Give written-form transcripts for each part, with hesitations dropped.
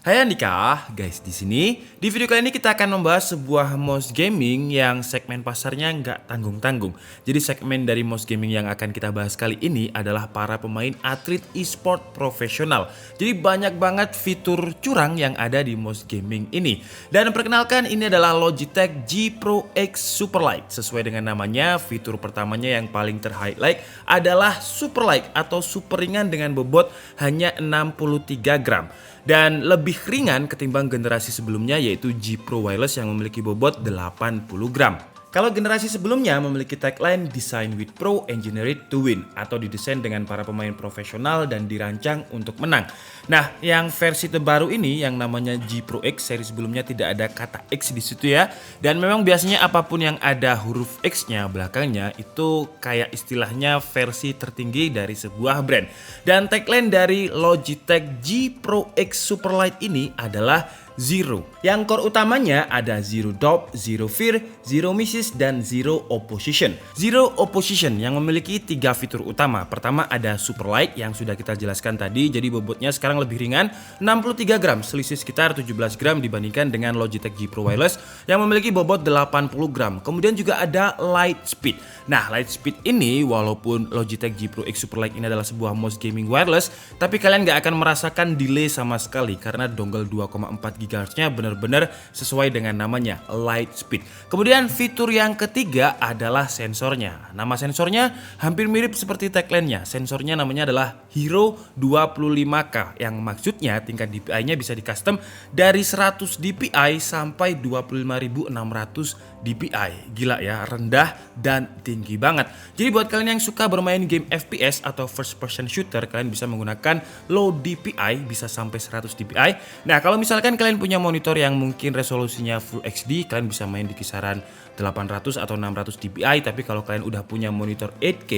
Hai Andika, guys di sini. Di video kali ini kita akan membahas sebuah mouse gaming yang segmen pasarnya nggak tanggung-tanggung. Jadi segmen dari mouse gaming yang akan kita bahas kali ini adalah para pemain atlet e-sport profesional. Jadi banyak banget fitur curang yang ada di mouse gaming ini. Dan perkenalkan, ini adalah Logitech G Pro X Superlight. Sesuai dengan namanya, fitur pertamanya yang paling ter-highlight adalah Superlight atau super ringan dengan bobot hanya 63 gram. Dan lebih ringan ketimbang generasi sebelumnya, yaitu G Pro Wireless yang memiliki bobot 80 gram. Kalau generasi sebelumnya memiliki tagline Design with Pro, Engineered to Win, atau didesain dengan para pemain profesional dan dirancang untuk menang. Nah, yang versi terbaru ini yang namanya G Pro X, seri sebelumnya tidak ada kata X di situ ya. Dan memang biasanya apapun yang ada huruf X-nya belakangnya itu kayak istilahnya versi tertinggi dari sebuah brand. Dan tagline dari Logitech G Pro X Superlight ini adalah Zero. Yang core utamanya ada Zero Doubt, Zero Fear, Zero Misses, dan Zero Opposition. Zero Opposition yang memiliki 3 fitur utama. Pertama ada Superlight yang sudah kita jelaskan tadi, jadi bobotnya sekarang lebih ringan 63 gram, selisih sekitar 17 gram dibandingkan dengan Logitech G Pro Wireless yang memiliki bobot 80 gram. Kemudian juga ada Light Speed. Nah, Light Speed ini walaupun Logitech G Pro X Superlight ini adalah sebuah mouse gaming wireless, tapi kalian gak akan merasakan delay sama sekali karena dongle 2,4 GHz-nya benar-benar sesuai dengan namanya, Light Speed. Kemudian fitur yang ketiga adalah sensornya. Nama sensornya hampir mirip seperti tagline-nya. Sensornya namanya adalah Hero 25K yang maksudnya tingkat DPI-nya bisa di custom dari 100 DPI sampai 25.600 DPI. Gila ya, rendah dan tinggi banget. Jadi buat kalian yang suka bermain game FPS atau first person shooter, kalian bisa menggunakan low DPI, bisa sampai 100 DPI. Nah, kalau misalkan kalian punya monitor yang mungkin resolusinya Full HD, kalian bisa main di kisaran 800 atau 600 DPI. Tapi kalau kalian udah punya monitor 8K,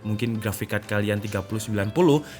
mungkin grafik card kalian 3090,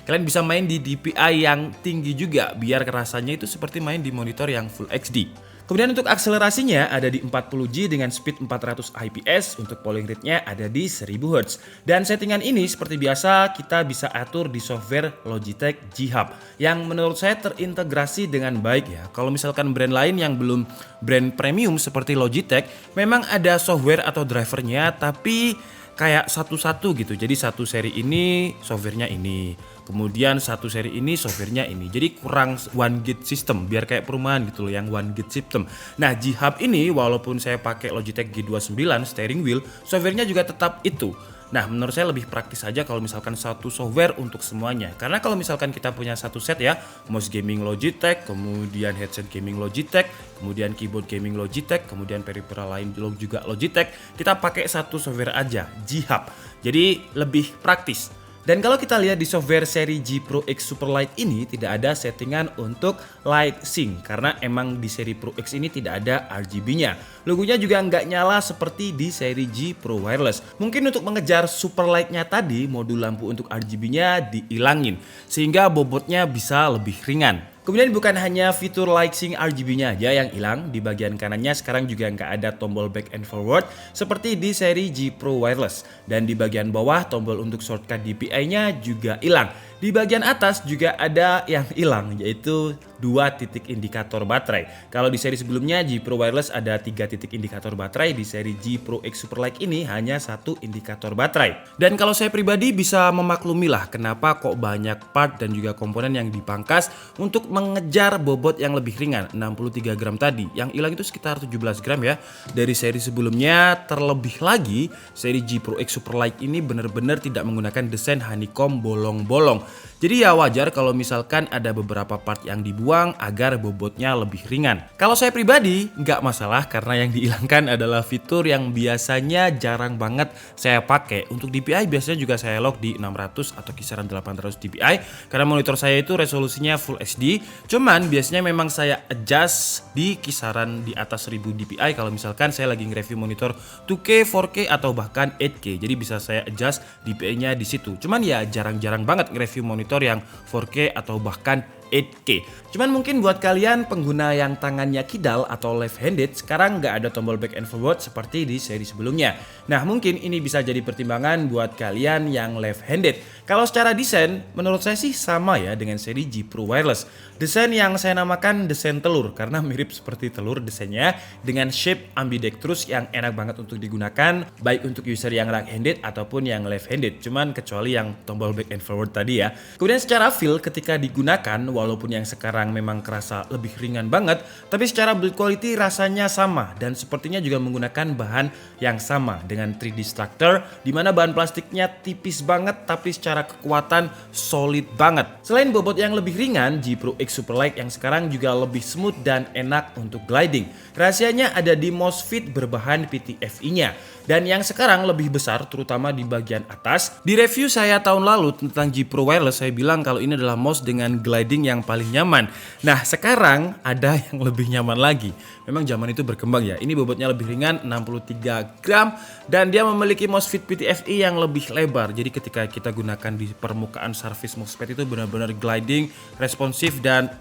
kalian bisa main di DPI yang tinggi juga biar rasanya itu seperti main di monitor yang Full HD. Kemudian untuk akselerasinya ada di 40G dengan speed 400 IPS, untuk polling rate-nya ada di 1000 Hz. Dan settingan ini seperti biasa kita bisa atur di software Logitech G Hub yang menurut saya terintegrasi dengan baik ya. Kalau misalkan brand lain yang belum brand premium seperti Logitech, memang ada software atau drivernya tapi kayak satu-satu gitu. Jadi satu seri ini softwarenya ini, kemudian satu seri ini softwarenya ini. Jadi kurang one gate system, biar kayak perumahan gitu loh yang one gate system. Nah, G Hub ini walaupun saya pakai Logitech G29 steering wheel, softwarenya juga tetap itu. Nah, menurut saya lebih praktis aja kalau misalkan satu software untuk semuanya. Karena kalau misalkan kita punya satu set ya, mouse gaming Logitech, kemudian headset gaming Logitech, kemudian keyboard gaming Logitech, kemudian peripheral lain juga Logitech, kita pakai satu software aja, G Hub. Jadi lebih praktis. Dan kalau kita lihat di software seri G Pro X Superlight ini tidak ada settingan untuk light sync karena emang di seri Pro X ini tidak ada RGB-nya. Logonya juga nggak nyala seperti di seri G Pro Wireless. Mungkin untuk mengejar Superlight-nya tadi, modul lampu untuk RGB-nya dihilangin sehingga bobotnya bisa lebih ringan. Kemudian bukan hanya fitur light sync RGB-nya aja yang hilang, di bagian kanannya sekarang juga nggak ada tombol back and forward seperti di seri G Pro Wireless. Dan di bagian bawah tombol untuk shortcut DPI-nya juga hilang. Di bagian atas juga ada yang hilang, yaitu 2 titik indikator baterai. Kalau di seri sebelumnya G Pro Wireless ada 3 titik indikator baterai, di seri G Pro X Superlight ini hanya 1 indikator baterai. Dan kalau saya pribadi bisa memaklumi lah kenapa kok banyak part dan juga komponen yang dipangkas untuk mengejar bobot yang lebih ringan, 63 gram tadi. Yang hilang itu sekitar 17 gram ya dari seri sebelumnya. Terlebih lagi seri G Pro X Superlight ini benar-benar tidak menggunakan desain honeycomb bolong-bolong. Jadi ya wajar kalau misalkan ada beberapa part yang dibuang agar bobotnya lebih ringan. Kalau saya pribadi nggak masalah karena yang dihilangkan adalah fitur yang biasanya jarang banget saya pakai. Untuk DPI biasanya juga saya lock di 600 atau kisaran 800 DPI karena monitor saya itu resolusinya Full HD. Cuman biasanya memang saya adjust di kisaran di atas 1000 DPI kalau misalkan saya lagi nge-review monitor 2K, 4K atau bahkan 8K. Jadi bisa saya adjust DPI-nya di situ. Cuman ya jarang-jarang banget nge-review monitor yang 4K atau bahkan 8K. Cuman mungkin buat kalian pengguna yang tangannya kidal atau left-handed, sekarang nggak ada tombol back and forward seperti di seri sebelumnya. Nah mungkin ini bisa jadi pertimbangan buat kalian yang left-handed. Kalau secara desain, menurut saya sih sama ya dengan seri G Pro Wireless. Desain yang saya namakan desain telur, karena mirip seperti telur desainnya dengan shape ambidextrous yang enak banget untuk digunakan, baik untuk user yang right-handed ataupun yang left-handed. Cuman kecuali yang tombol back and forward tadi ya. Kemudian secara feel ketika digunakan, walaupun yang sekarang memang kerasa lebih ringan banget, tapi secara build quality rasanya sama dan sepertinya juga menggunakan bahan yang sama dengan 3D structure, di mana bahan plastiknya tipis banget tapi secara kekuatan solid banget. Selain bobot yang lebih ringan, G Pro X Superlight yang sekarang juga lebih smooth dan enak untuk gliding. Rahasianya ada di mouse fit berbahan PTFE-nya dan yang sekarang lebih besar terutama di bagian atas. Di review saya tahun lalu tentang G Pro Wireless saya bilang kalau ini adalah mouse dengan gliding yang paling nyaman. Nah sekarang ada yang lebih nyaman lagi. Memang zaman itu berkembang ya. Ini bobotnya lebih ringan 63 gram dan dia memiliki mouse fit PTFE yang lebih lebar. Jadi ketika kita gunakan di permukaan surface mousepad itu benar-benar gliding, responsif dan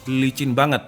licin banget.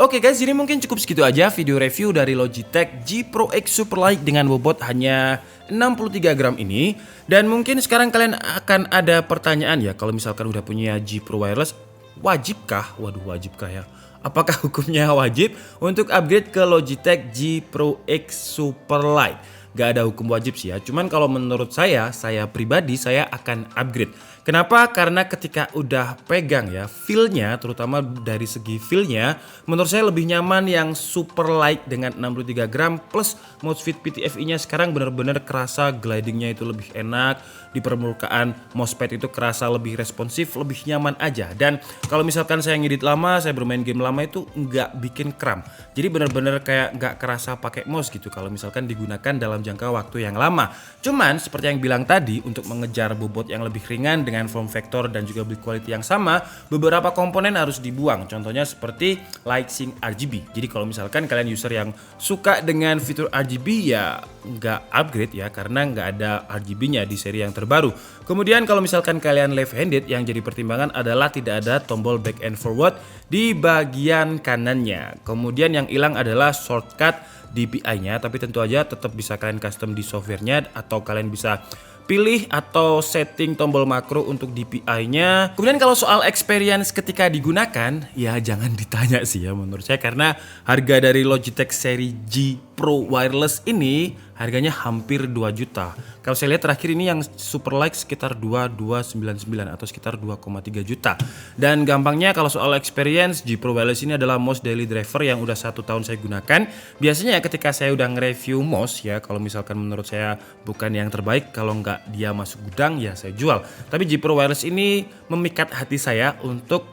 Oke guys, jadi mungkin cukup segitu aja video review dari Logitech G Pro X Superlight dengan bobot hanya 63 gram ini. Dan mungkin sekarang kalian akan ada pertanyaan ya, kalau misalkan udah punya G Pro Wireless, wajibkah? Waduh, wajibkah ya? Apakah hukumnya wajib untuk upgrade ke Logitech G Pro X Superlight? Gak ada hukum wajib sih ya, cuman kalau menurut saya pribadi saya akan upgrade. Kenapa? Karena ketika udah pegang ya, feel-nya terutama dari segi feel-nya menurut saya lebih nyaman yang super light dengan 63 gram plus mouse fit PTFE-nya sekarang benar-benar kerasa gliding-nya itu lebih enak, di permukaan mousepad itu kerasa lebih responsif, lebih nyaman aja. Dan kalau misalkan saya ngedit lama, saya bermain game lama itu nggak bikin kram. Jadi benar-benar kayak nggak kerasa pakai mouse gitu kalau misalkan digunakan dalam jangka waktu yang lama. Cuman seperti yang bilang tadi, untuk mengejar bobot yang lebih ringan dengan form factor dan juga build quality yang sama, beberapa komponen harus dibuang. Contohnya seperti light sync RGB. Jadi kalau misalkan kalian user yang suka dengan fitur RGB ya nggak upgrade ya, karena nggak ada RGB-nya di seri yang terbaru. Kemudian kalau misalkan kalian left-handed, yang jadi pertimbangan adalah tidak ada tombol back and forward di bagian kanannya. Kemudian yang hilang adalah shortcut DPI-nya, tapi tentu aja tetap bisa kalian custom di softwarenya atau kalian bisa pilih atau setting tombol makro untuk DPI-nya. Kemudian kalau soal experience ketika digunakan, ya jangan ditanya sih ya menurut saya, karena harga dari Logitech seri G Pro Wireless ini harganya hampir 2 juta. Kalau saya lihat terakhir ini yang Superlight sekitar 2299 atau sekitar 2,3 juta. Dan gampangnya kalau soal experience, G Pro Wireless ini adalah mouse daily driver yang udah 1 tahun saya gunakan. Biasanya ketika saya udah nge-review mouse ya, kalau misalkan menurut saya bukan yang terbaik, kalau nggak dia masuk gudang ya saya jual. Tapi G Pro Wireless ini memikat hati saya untuk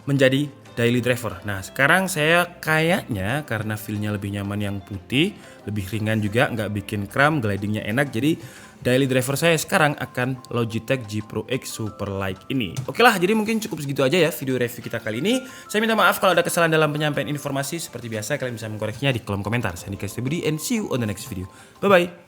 menjadi daily driver. Nah sekarang saya kayaknya karena feel-nya lebih nyaman yang putih, lebih ringan juga, nggak bikin kram, glidingnya enak, jadi daily driver saya sekarang akan Logitech G Pro X Superlight ini. Oke lah, jadi mungkin cukup segitu aja ya video review kita kali ini. Saya minta maaf kalau ada kesalahan dalam penyampaian informasi. Seperti biasa kalian bisa mengkoreksinya di kolom komentar. Saya Nika Stebudi and see you on the next video. Bye bye.